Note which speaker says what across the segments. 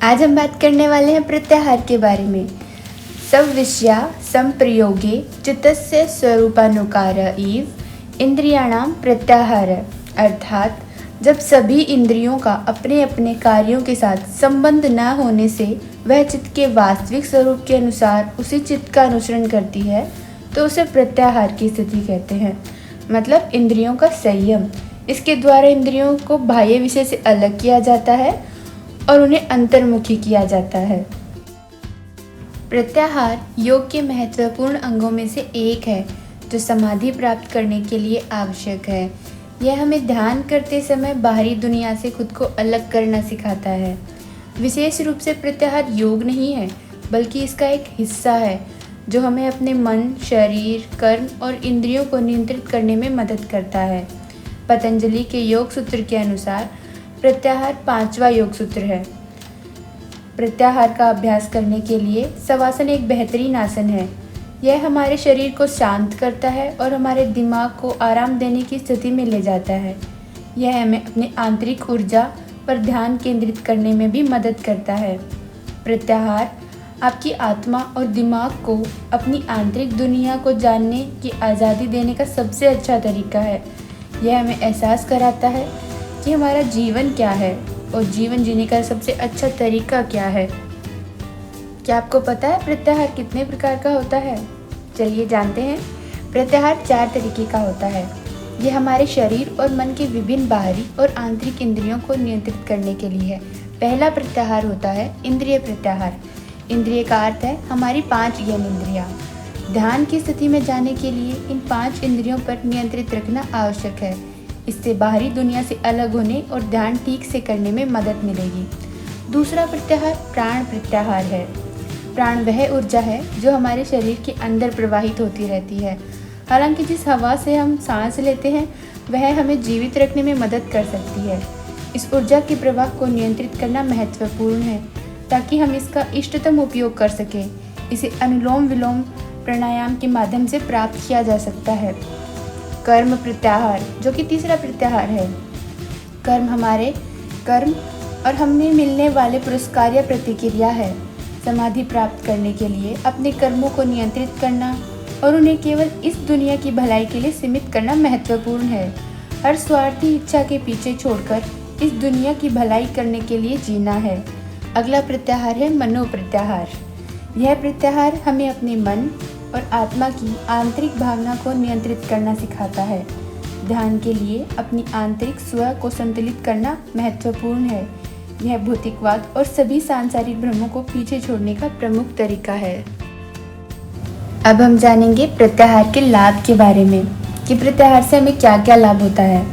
Speaker 1: आज हम बात करने वाले हैं प्रत्याहार के बारे में। सविषया संप्रयोगे चित्तस्य स्वरूपानुकार इव इंद्रियाणां प्रत्याहार, अर्थात जब सभी इंद्रियों का अपने अपने कार्यों के साथ संबंध न होने से वह चित्त के वास्तविक स्वरूप के अनुसार उसी चित्त का अनुसरण करती है तो उसे प्रत्याहार की स्थिति कहते हैं। मतलब इंद्रियों का संयम। इसके द्वारा इंद्रियों को बाह्य विषय से अलग किया जाता है और उन्हें अंतर्मुखी किया जाता है। प्रत्याहार योग के महत्वपूर्ण अंगों में से एक है जो समाधि प्राप्त करने के लिए आवश्यक है। यह हमें ध्यान करते समय बाहरी दुनिया से खुद को अलग करना सिखाता है। विशेष रूप से प्रत्याहार योग नहीं है बल्कि इसका एक हिस्सा है जो हमें अपने मन, शरीर, कर्म और इंद्रियों को नियंत्रित करने में मदद करता है। पतंजलि के योग सूत्र के अनुसार प्रत्याहार 5वां योग सूत्र है। प्रत्याहार का अभ्यास करने के लिए शवासन एक बेहतरीन आसन है। यह हमारे शरीर को शांत करता है और हमारे दिमाग को आराम देने की स्थिति में ले जाता है। यह हमें अपनी आंतरिक ऊर्जा पर ध्यान केंद्रित करने में भी मदद करता है। प्रत्याहार आपकी आत्मा और दिमाग को अपनी आंतरिक दुनिया को जानने की आज़ादी देने का सबसे अच्छा तरीका है। यह हमें एहसास कराता है कि हमारा जीवन क्या है और जीवन जीने का सबसे अच्छा तरीका क्या है। क्या आपको पता है प्रत्याहार कितने प्रकार का होता है? चलिए जानते हैं। प्रत्याहार 4 तरीके का होता है। यह हमारे शरीर और मन के विभिन्न बाहरी और आंतरिक इंद्रियों को नियंत्रित करने के लिए है। पहला प्रत्याहार होता है इंद्रिय प्रत्याहार। इंद्रिय का अर्थ है हमारी 5 ज्ञानेंद्रियाँ। ध्यान की स्थिति में जाने के लिए इन 5 इंद्रियों पर नियंत्रित रखना आवश्यक है। इससे बाहरी दुनिया से अलग होने और ध्यान ठीक से करने में मदद मिलेगी। दूसरा प्रत्याहार प्राण प्रत्याहार है। प्राण वह ऊर्जा है जो हमारे शरीर के अंदर प्रवाहित होती रहती है। हालांकि जिस हवा से हम सांस लेते हैं वह हमें जीवित रखने में मदद कर सकती है। इस ऊर्जा के प्रवाह को नियंत्रित करना महत्वपूर्ण है ताकि हम इसका इष्टतम उपयोग कर सकें। इसे अनुलोम विलोम प्राणायाम के माध्यम से प्राप्त किया जा सकता है। कर्म प्रत्याहार जो कि तीसरा प्रत्याहार है। कर्म हमारे कर्म और हमें मिलने वाले पुरस्कार या प्रतिक्रिया है। समाधि प्राप्त करने के लिए अपने कर्मों को नियंत्रित करना और उन्हें केवल इस दुनिया की भलाई के लिए सीमित करना महत्वपूर्ण है। हर स्वार्थी इच्छा के पीछे छोड़कर इस दुनिया की भलाई करने के लिए जीना है। अगला प्रत्याहार है मनो प्रत्याहार। यह प्रत्याहार हमें अपने मन और आत्मा की आंतरिक भावना को नियंत्रित करना सिखाता है। ध्यान के लिए अपनी आंतरिक स्व को संतुलित करना महत्वपूर्ण है। यह भौतिकवाद और सभी सांसारिक भ्रमों को पीछे छोड़ने का प्रमुख तरीका है। अब हम जानेंगे प्रत्याहार के लाभ के बारे में कि प्रत्याहार से हमें क्या क्या लाभ होता है।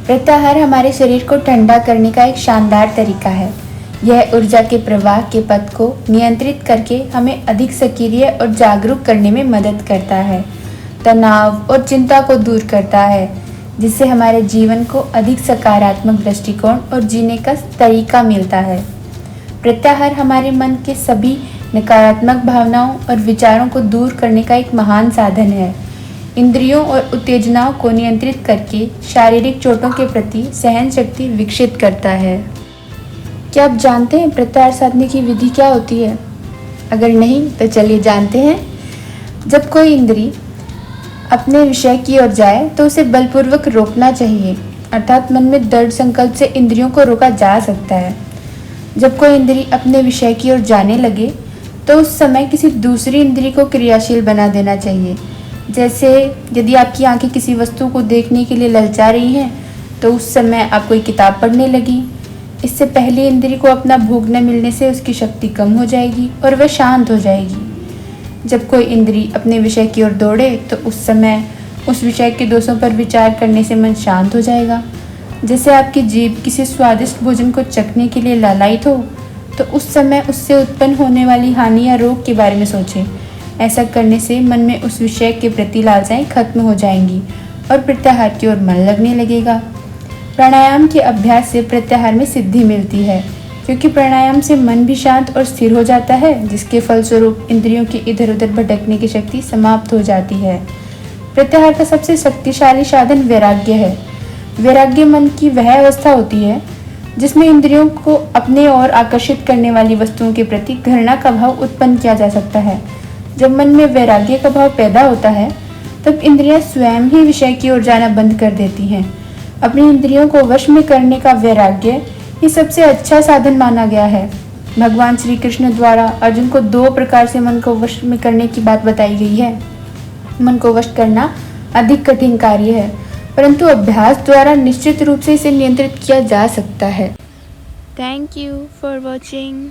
Speaker 1: प्रत्याहार हमारे शरीर को ठंडा करने का एक शानदार तरीका है। यह ऊर्जा के प्रवाह के पथ को नियंत्रित करके हमें अधिक सक्रिय और जागरूक करने में मदद करता है। तनाव और चिंता को दूर करता है जिससे हमारे जीवन को अधिक सकारात्मक दृष्टिकोण और जीने का तरीका मिलता है। प्रत्याहार हमारे मन के सभी नकारात्मक भावनाओं और विचारों को दूर करने का एक महान साधन है। इंद्रियों और उत्तेजनाओं को नियंत्रित करके शारीरिक चोटों के प्रति सहन शक्ति विकसित करता है। क्या आप जानते हैं प्रत्याहार साधने की विधि क्या होती है? अगर नहीं तो चलिए जानते हैं। जब कोई इंद्री अपने विषय की ओर जाए तो उसे बलपूर्वक रोकना चाहिए, अर्थात मन में दृढ़ संकल्प से इंद्रियों को रोका जा सकता है। जब कोई इंद्री अपने विषय की ओर जाने लगे तो उस समय किसी दूसरी इंद्री को क्रियाशील बना देना चाहिए। जैसे यदि आपकी आंखें किसी वस्तु को देखने के लिए ललचा रही हैं तो उस समय आप कोई किताब पढ़ने लगी। इससे पहली इंद्री को अपना भोग न मिलने से उसकी शक्ति कम हो जाएगी और वह शांत हो जाएगी। जब कोई इंद्री अपने विषय की ओर दौड़े तो उस समय उस विषय के दोषों पर विचार करने से मन शांत हो जाएगा। जैसे आपकी जीभ किसी स्वादिष्ट भोजन को चखने के लिए लालायित हो तो उस समय उससे उत्पन्न होने वाली हानि या रोग के बारे में सोचें। ऐसा करने से मन में उस विषय के प्रति लालसाएं खत्म हो जाएंगी और प्रत्याहार की ओर मन लगने लगेगा। प्राणायाम के अभ्यास से प्रत्याहार में सिद्धि मिलती है क्योंकि प्राणायाम से मन भी शांत और स्थिर हो जाता है जिसके फलस्वरूप इंद्रियों की इधर उधर भटकने की शक्ति समाप्त हो जाती है। प्रत्याहार का सबसे शक्तिशाली साधन वैराग्य है। वैराग्य मन की वह अवस्था होती है जिसमें इंद्रियों को अपने ओर आकर्षित करने वाली वस्तुओं के प्रति घृणा का भाव उत्पन्न किया जा सकता है। जब मन में वैराग्य का भाव पैदा होता है तब इंद्रियां स्वयं ही विषय की ओर जाना बंद कर देती हैं। अपनी इंद्रियों को वश में करने का वैराग्य ही सबसे अच्छा साधन माना गया है। भगवान श्री कृष्ण द्वारा अर्जुन को 2 प्रकार से मन को वश में करने की बात बताई गई है। मन को वश करना अधिक कठिन कार्य है, परंतु अभ्यास द्वारा निश्चित रूप से इसे नियंत्रित किया जा सकता है। Thank you for watching.